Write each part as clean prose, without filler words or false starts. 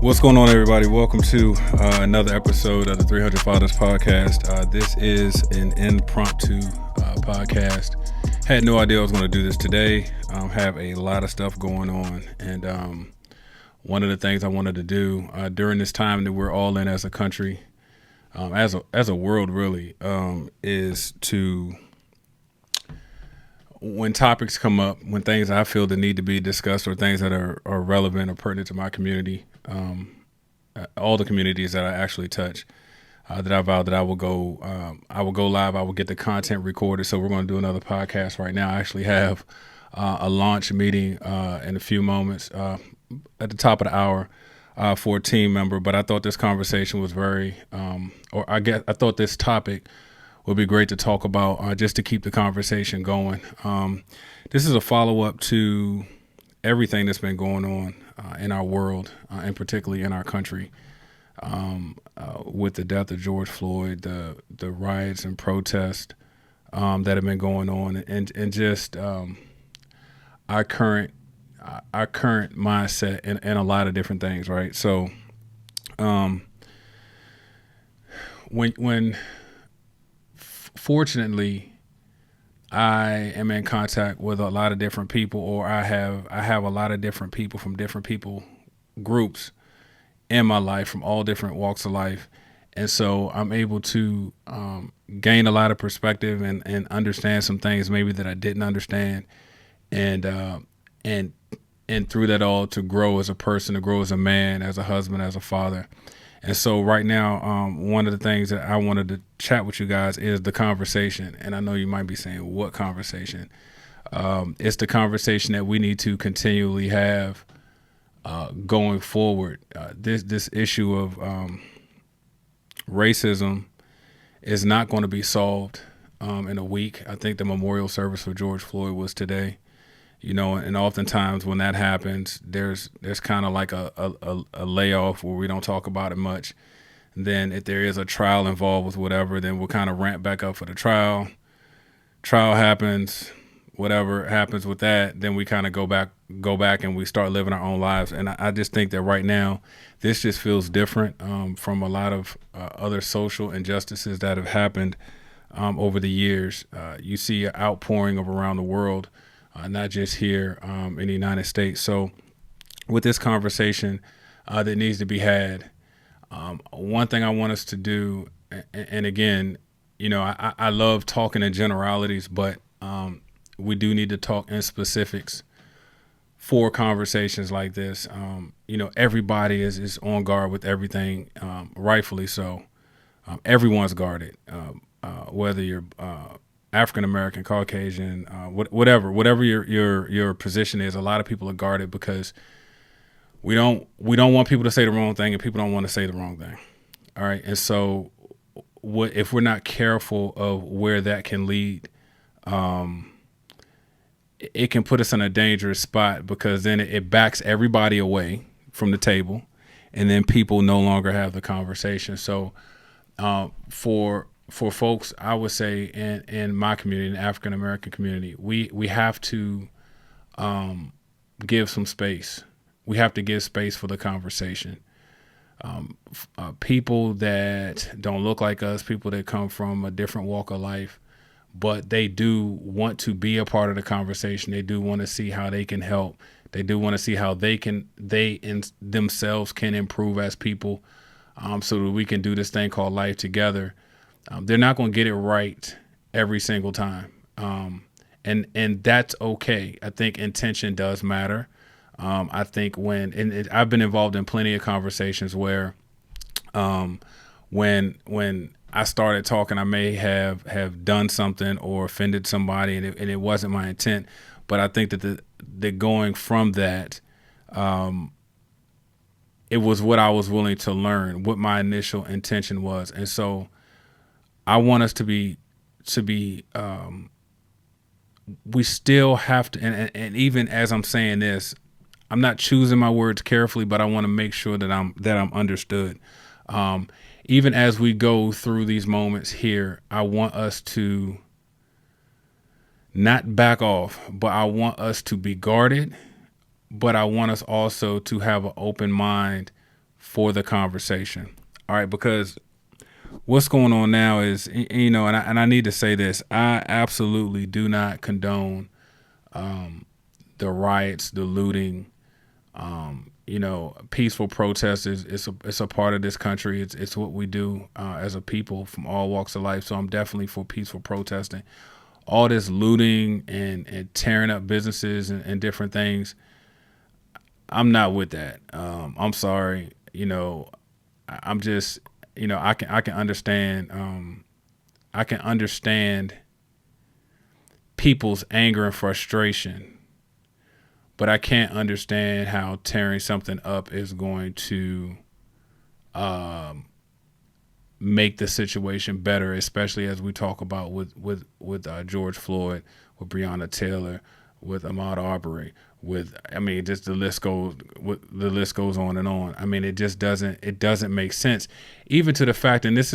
What's going on, everybody? Welcome to another episode of the 300 Fathers podcast. This is an impromptu podcast. Had no idea I was going to do this today. Have a lot of stuff going on, and one of the things I wanted to do during this time that we're all in as a country, as a world, really, is to, when topics come up, when things I feel that need to be discussed or things that are relevant or pertinent to my community, all the communities that I actually touch, that I vowed that I will go live. I will get the content recorded. So we're going to do another podcast right now. I actually have a launch meeting in a few moments at the top of the hour for a team member. But I thought this conversation was I thought this topic would be great to talk about, just to keep the conversation going. This is a follow-up to everything that's been going on in our world, and particularly in our country, with the death of George Floyd, the riots and protests that have been going on, and just our current mindset in a lot of different things, right? So when fortunately I am in contact with a lot of different people, or I have a lot of different people from different people groups in my life from all different walks of life. And so I'm able to gain a lot of perspective and understand some things maybe that I didn't understand, and through that all to grow as a person, to grow as a man, as a husband, as a father. And so right now, one of the things that I wanted to chat with you guys is the conversation. And I know you might be saying, what conversation? It's the conversation that we need to continually have going forward. This issue of racism is not going to be solved in a week. I think the memorial service for George Floyd was today. You know, and oftentimes when that happens, there's kind of like a layoff where we don't talk about it much. And then if there is a trial involved with whatever, then we'll kind of ramp back up for the trial. Trial happens, whatever happens with that, then we kind of go back and we start living our own lives. And I just think that right now, this just feels different from a lot of other social injustices that have happened over the years. You see an outpouring of around the world. Not just here in the United States. So with this conversation that needs to be had, one thing I want us to do, and again, you know, I love talking in generalities, but we do need to talk in specifics for conversations like this. You know, everybody is on guard with everything, rightfully so. Everyone's guarded, whether you're African American, Caucasian, whatever your position is. A lot of people are guarded because we don't want people to say the wrong thing, and people don't want to say the wrong thing. All right, and so if we're not careful of where that can lead, it can put us in a dangerous spot, because then it backs everybody away from the table, and then people no longer have the conversation. So for folks, I would say in my community, in the African American community, we have to give some space. We have to give space for the conversation. People that don't look like us, people that come from a different walk of life, but they do want to be a part of the conversation. They do want to see how they can help. They do want to see how they themselves can improve as people, so that we can do this thing called life together. They're not going to get it right every single time. And that's okay. I think intention does matter. I think I've been involved in plenty of conversations where when I started talking, I may have done something or offended somebody, and it wasn't my intent. But I think that the going from that, it was what I was willing to learn, what my initial intention was. And so I want us to be we still have to, and even as I'm saying this, I'm not choosing my words carefully, but I want to make sure that I'm understood. Even as we go through these moments here, I want us to not back off, but I want us to be guarded, but I want us also to have an open mind for the conversation. All right, because what's going on now is, and I need to say this, I absolutely do not condone the riots, the looting. Peaceful protest is it's a part of this country. It's what we do as a people from all walks of life. So I'm definitely for peaceful protesting. All this looting and tearing up businesses and different things, I'm not with that. I'm sorry. I'm just, I can understand. I can understand people's anger and frustration, but I can't understand how tearing something up is going to make the situation better, especially as we talk about with George Floyd, with Breonna Taylor, with Ahmaud Arbery, just the list goes on and on. I mean, it doesn't make sense, even to the fact, and this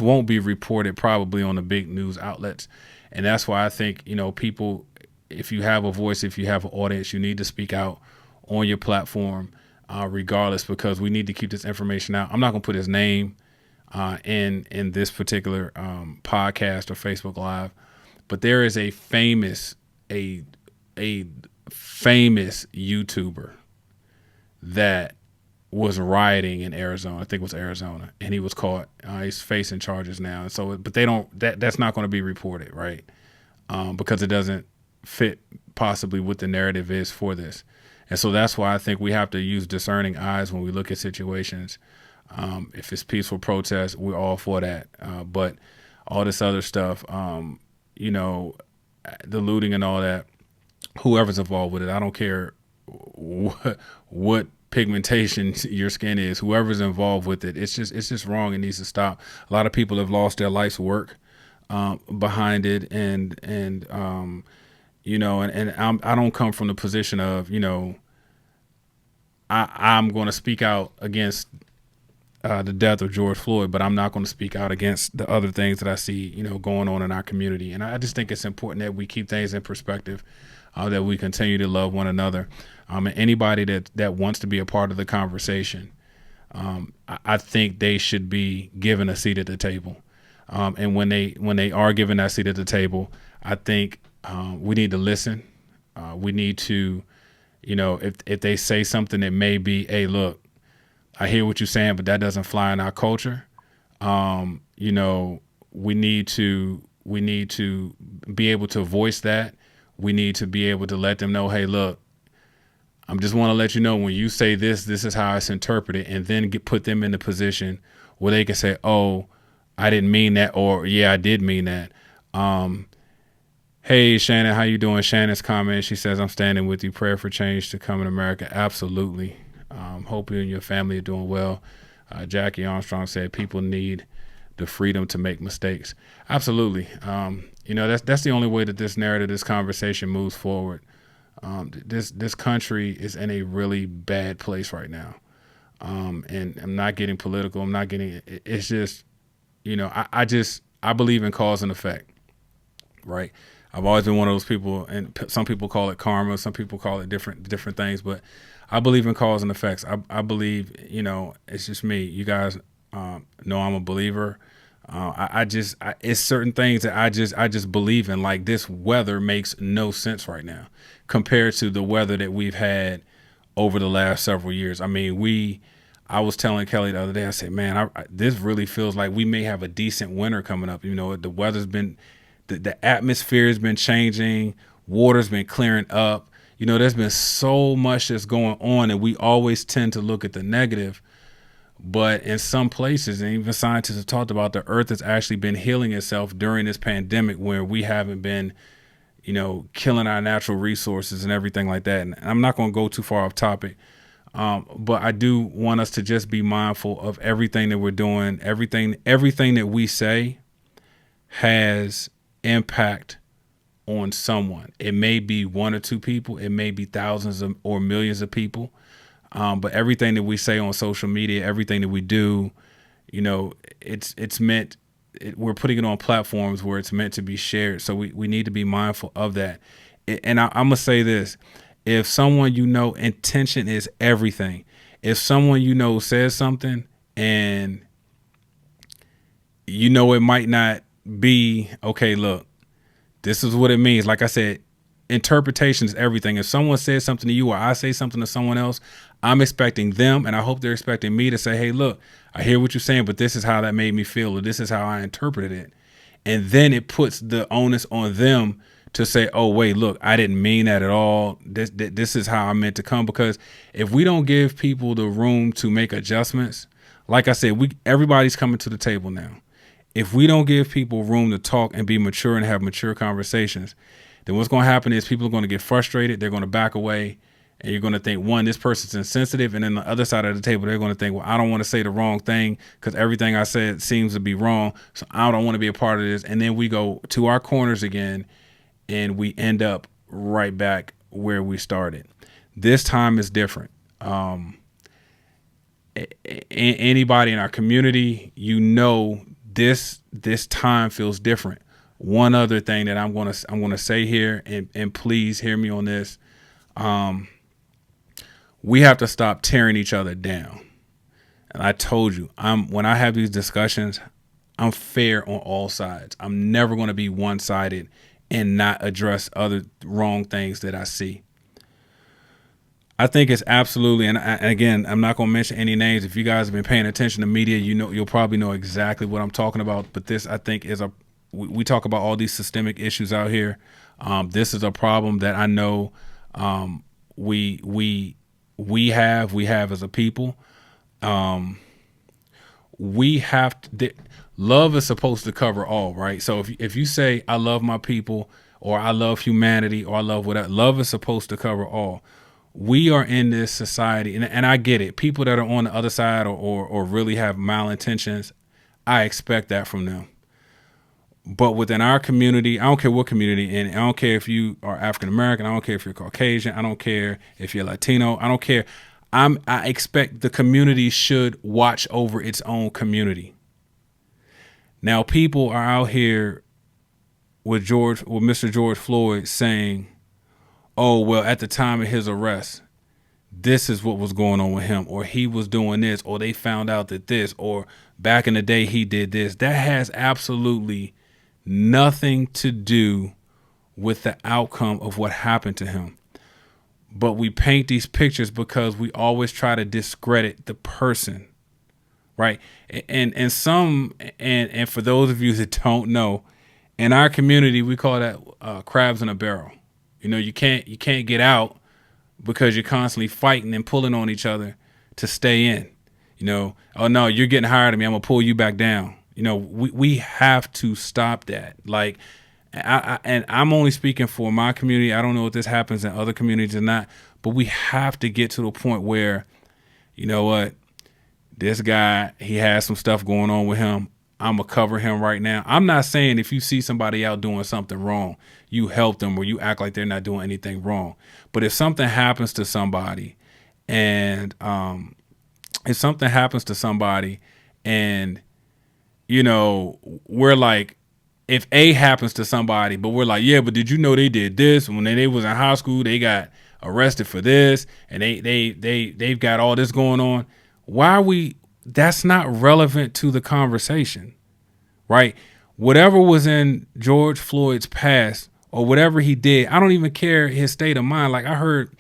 won't be reported probably on the big news outlets, and that's why I think people, if you have a voice, if you have an audience, you need to speak out on your platform, regardless, because we need to keep this information out. I'm not going to put his name in this particular podcast or Facebook Live, but there is a famous YouTuber that was rioting in Arizona. I think it was Arizona, and he was caught. He's facing charges now, and so, but that's not going to be reported, right? Because it doesn't fit possibly what the narrative is for this. And so that's why I think we have to use discerning eyes when we look at situations. If it's peaceful protest, we're all for that. But all this other stuff, the looting and all that, whoever's involved with it, I don't care what pigmentation your skin is, whoever's involved with it, it's just wrong. It needs to stop. A lot of people have lost their life's work behind it, and I don't come from the position of, I'm going to speak out against the death of George Floyd, but I'm not going to speak out against the other things that I see, going on in our community. And I just think it's important that we keep things in perspective, that we continue to love one another. And anybody that wants to be a part of the conversation, I think they should be given a seat at the table. And when they are given that seat at the table, I think we need to listen. We need to, if they say something that may be, hey, look, I hear what you're saying, but that doesn't fly in our culture. We need to be able to voice that. We need to be able to let them know, hey, look, I just want to let you know when you say this is how it's interpreted, and then put them in the position where they can say, oh, I didn't mean that, or yeah, I did mean that. Hey, Shannon, how you doing? Shannon's comment, she says, I'm standing with you. Prayer for change to come in America. Absolutely. Hope you and your family are doing well. Jackie Armstrong said people need the freedom to make mistakes. Absolutely. That's the only way that this narrative, this conversation moves forward. This country is in a really bad place right now. And I'm not getting political. I'm not getting, it's just, I believe in cause and effect, right? I've always been one of those people, and some people call it karma, some people call it different things, but I believe in cause and effects. I believe, it's just me. You guys know I'm a believer. It's certain things that I just believe in. Like, this weather makes no sense right now compared to the weather that we've had over the last several years. I mean, I was telling Kelly the other day, I said, man, this really feels like we may have a decent winter coming up. The weather's been, the atmosphere has been changing. Water's been clearing up. There's been so much that's going on, and we always tend to look at the negative. But in some places, and even scientists have talked about, the earth has actually been healing itself during this pandemic, where we haven't been, killing our natural resources and everything like that. And I'm not going to go too far off topic. But I do want us to just be mindful of everything that we're doing. Everything that we say has impact on someone. It may be one or two people. It may be thousands or millions of people. But everything that we say on social media, everything that we do, it's meant, we're putting it on platforms where it's meant to be shared. So we need to be mindful of that. And I'm going to say this. If someone, intention is everything. if someone says something and it might not be okay, look, this is what it means. Like I said, interpretation is everything. If someone says something to you or I say something to someone else, I'm expecting them, and I hope they're expecting me to say, hey, look, I hear what you're saying, but this is how that made me feel, or this is how I interpreted it. And then it puts the onus on them to say, oh, wait, look, I didn't mean that at all. This is how I meant to come. Because if we don't give people the room to make adjustments, like I said, everybody's coming to the table now. If we don't give people room to talk and be mature and have mature conversations, then what's going to happen is people are going to get frustrated. They're going to back away. And you're going to think, one, this person's insensitive. And then the other side of the table, they're going to think, well, I don't want to say the wrong thing because everything I said seems to be wrong. So I don't want to be a part of this. And then we go to our corners again and we end up right back where we started. This time is different. Anybody in our community, this time feels different. One other thing that I'm going to say here, and please hear me on this. We have to stop tearing each other down. And I told you, when I have these discussions, I'm fair on all sides. I'm never going to be one-sided and not address other wrong things that I see. I think it's absolutely, and again, I'm not going to mention any names. If you guys have been paying attention to media, you'll probably know exactly what I'm talking about. But this, I think, we talk about all these systemic issues out here. This is a problem that I know we have as a people. We have to. Love is supposed to cover all, right? So if you say I love my people, or I love humanity, or I love whatever, love is supposed to cover all. We are in this society, and I get it. People that are on the other side or really have malintentions, I expect that from them. But within our community, I don't care what community, and I don't care if you are African American, I don't care if you're Caucasian, I don't care if you're Latino, I don't care. I expect the community should watch over its own community. Now, people are out here with Mr. George Floyd saying, oh, well, at the time of his arrest, this is what was going on with him, or he was doing this, or they found out that this, or back in the day he did this. That has absolutely nothing to do with the outcome of what happened to him. But we paint these pictures because we always try to discredit the person, right? And for those of you that don't know, in our community we call that crabs in a barrel. You can't get out because you're constantly fighting and pulling on each other to stay in. Oh no, you're getting higher than me, I'm gonna pull you back down. We have to stop that. Like, and I'm only speaking for my community. I don't know if this happens in other communities or not, but we have to get to the point where, you know what, this guy, he has some stuff going on with him. I'm going to cover him right now. I'm not saying if you see somebody out doing something wrong, you help them or you act like they're not doing anything wrong. But if something happens to somebody and we're like, if A happens to somebody, but we're like, yeah, but did you know they did this when they was in high school? They got arrested for this, and they've got all this going on. Why are we? That's not relevant to the conversation, right? Whatever was in George Floyd's past or whatever he did, I don't even care his state of mind. Like I heard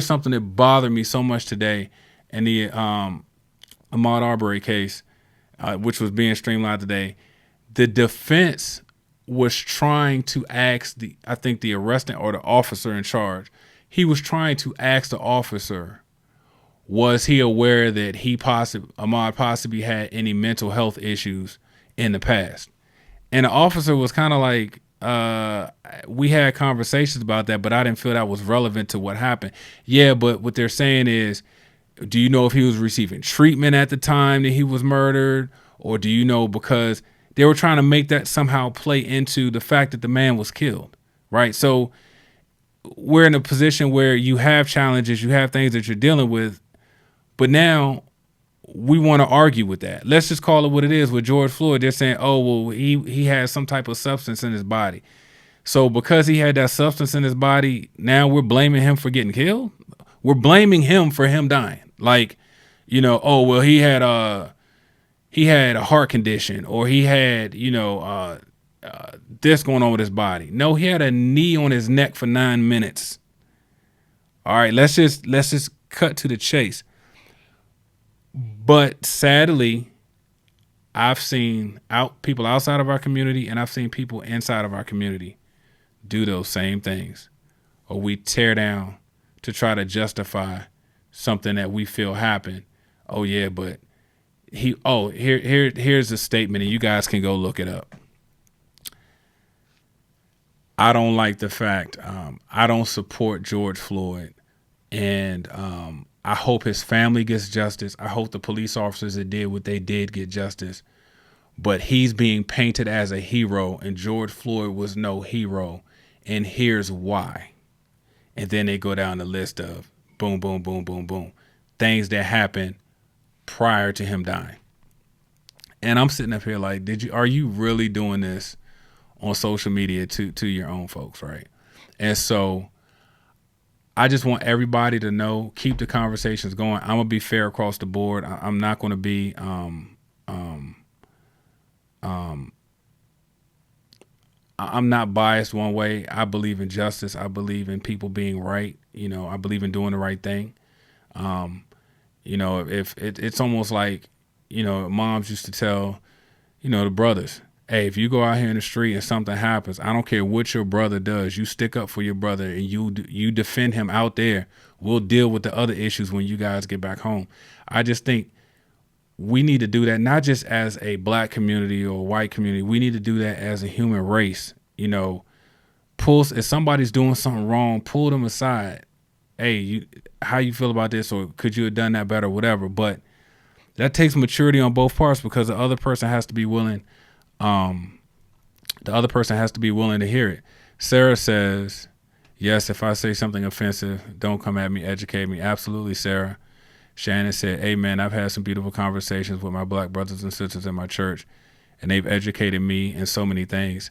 something that bothered me so much today in the Ahmaud Arbery case, which was being streamlined today. The defense was trying to ask the arresting or the officer in charge. He was trying to ask the officer, was he aware that Ahmaud possibly had any mental health issues in the past? And the officer was kind of like, we had conversations about that, but I didn't feel that was relevant to what happened. Yeah, but what they're saying is, do you know if he was receiving treatment at the time that he was murdered? Or do you know, because they were trying to make that somehow play into the fact that the man was killed, right? So we're in a position where you have challenges, you have things that you're dealing with, but now we want to argue with that. Let's just call it what it is. With George Floyd, they're saying, oh, well, he has some type of substance in his body. So because he had that substance in his body, now we're blaming him for getting killed? We're blaming him for him dying. Like, oh well, he had a heart condition, or he had, this going on with his body. No, he had a knee on his neck for 9 minutes. All right, let's just cut to the chase. But sadly, I've seen people outside of our community, and I've seen people inside of our community do those same things. Or we tear down to try to justify something that we feel happened. Oh yeah, but here's a statement, and you guys can go look it up. I don't like the fact, I don't support George Floyd, and I hope his family gets justice. I hope the police officers that did what they did get justice. But he's being painted as a hero, and George Floyd was no hero, and here's why. And then they go down the list of boom, boom, boom, boom, boom, things that happened prior to him dying. And I'm sitting up here like, are you really doing this on social media to your own folks, right? And so I just want everybody to know, keep the conversations going. I'm gonna be fair across the board. I'm not gonna be I'm not biased one way. I believe in justice. I believe in people being right. I believe in doing the right thing. If it's almost like, moms used to tell, the brothers, hey, if you go out here in the street and something happens, I don't care what your brother does, you stick up for your brother and you defend him out there. We'll deal with the other issues when you guys get back home. I just think we need to do that, not just as a black community or white community. We need to do that as a human race. If somebody's doing something wrong, pull them aside. Hey, how you feel about this? Or could you have done that better? Whatever. But that takes maturity on both parts, because the other person has to be willing. The other person has to be willing to hear it. Sarah says, yes, if I say something offensive, don't come at me, educate me. Absolutely, Sarah. Shannon said, amen. I've had some beautiful conversations with my black brothers and sisters in my church, and they've educated me in so many things.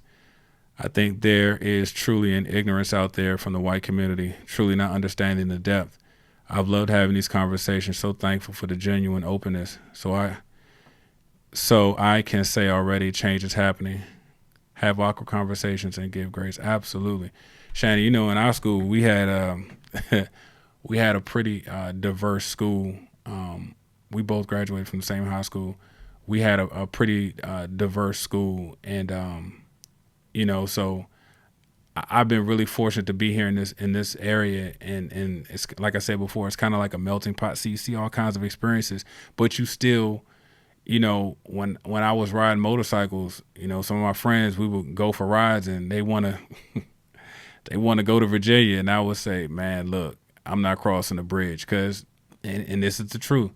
I think there is truly an ignorance out there from the white community, truly not understanding the depth. I've loved having these conversations, so thankful for the genuine openness. So I can say already change is happening. Have awkward conversations and give grace. Absolutely. Shannon, in our school, we had a pretty diverse school. We both graduated from the same high school. We had a pretty diverse school, and so I've been really fortunate to be here in this area, and it's like I said before, it's kind of like a melting pot. So you see all kinds of experiences, but you still, when I was riding motorcycles, some of my friends, we would go for rides, and they want to go to Virginia, and I would say, man, look, I'm not crossing the bridge, because, and this is the truth,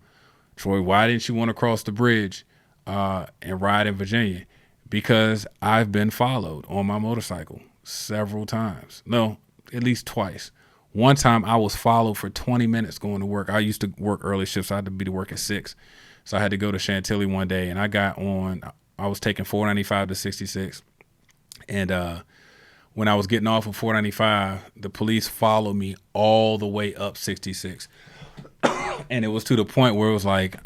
Troy, why didn't you want to cross the bridge and ride in Virginia? Because I've been followed on my motorcycle several times. No, at least twice. One time I was followed for 20 minutes going to work. I used to work early shifts. So I had to be to work at 6. So I had to go to Chantilly one day, and I was taking 495 to 66. And when I was getting off of 495, the police followed me all the way up 66. And it was to the point where it was like,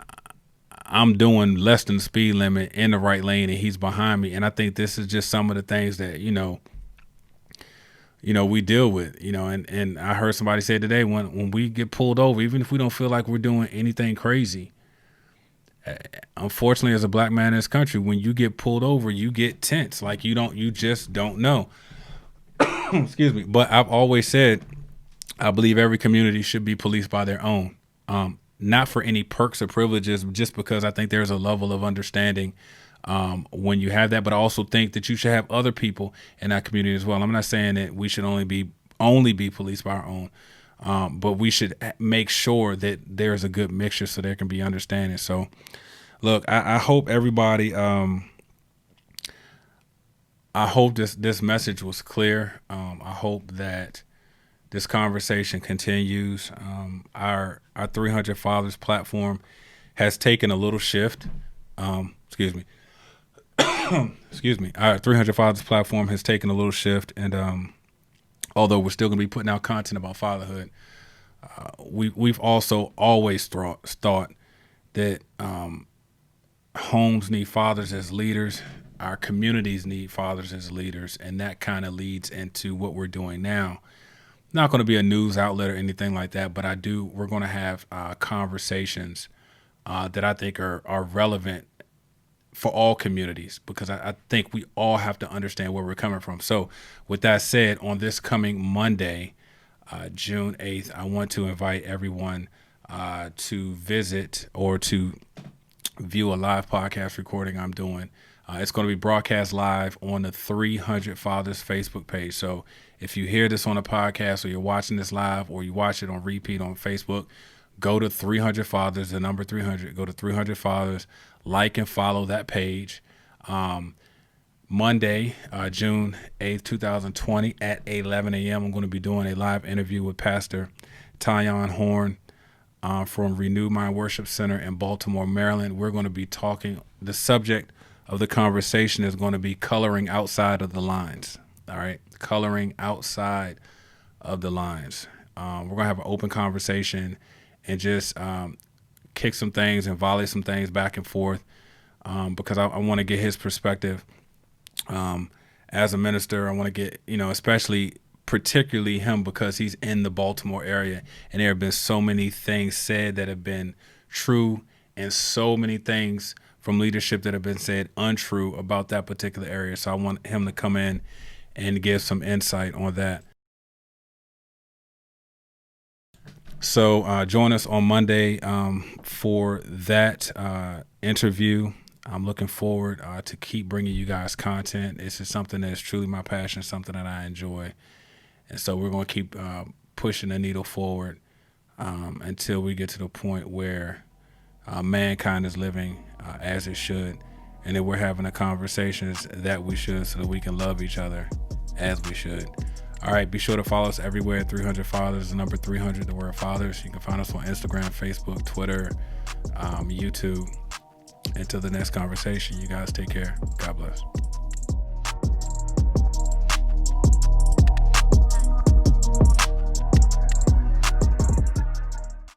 I'm doing less than the speed limit in the right lane, and he's behind me. And I think this is just some of the things that, we deal with, and I heard somebody say today, when we get pulled over, even if we don't feel like we're doing anything crazy, unfortunately, as a black man in this country, when you get pulled over, you get tense. Like you just don't know. Excuse me. But I've always said, I believe every community should be policed by their own. Not for any perks or privileges, just because I think there's a level of understanding when you have that, but I also think that you should have other people in that community as well. I'm not saying that we should only be policed by our own, but we should make sure that there's a good mixture so there can be understanding. So, look, I hope everybody. I hope this message was clear. I hope that this conversation continues. Our 300 Fathers platform has taken a little shift. Excuse me. Our 300 Fathers platform has taken a little shift, and although we're still going to be putting out content about fatherhood, we've also always thought that homes need fathers as leaders, our communities need fathers as leaders, and that kind of leads into what we're doing now. Not going to be a news outlet or anything like that, but we're going to have conversations that I think are relevant for all communities, because I think we all have to understand where we're coming from. So with that said, on this coming Monday, June 8th, I want to invite everyone to visit or to view a live podcast recording I'm doing. It's going to be broadcast live on the 300 Fathers Facebook page. So if you hear this on a podcast, or you're watching this live, or you watch it on repeat on Facebook, go to 300 Fathers, the number 300, go to 300 Fathers, like and follow that page. Monday, June 8th, 2020 at 11 a.m., I'm going to be doing a live interview with Pastor Tyon Horn from Renewed Mind Worship Center in Baltimore, Maryland. We're going to be talking, the subject of the conversation is going to be coloring outside of the lines. All right, coloring outside of the lines. We're going to have an open conversation and just kick some things and volley some things back and forth, because I want to get his perspective as a minister. I want to get, especially particularly him, because he's in the Baltimore area, and there have been so many things said that have been true, and so many things from leadership that have been said untrue about that particular area. So I want him to come in and give some insight on that. So join us on Monday for that interview. I'm looking forward to keep bringing you guys content. This is something that is truly my passion, something that I enjoy. And so we're going to keep pushing the needle forward until we get to the point where mankind is living as it should, and that we're having the conversations that we should, so that we can love each other as we should. All right, be sure to follow us everywhere at 300 Fathers, the number 300, the word Fathers. You can find us on Instagram, Facebook, Twitter, YouTube. Until the next conversation, you guys take care. God bless.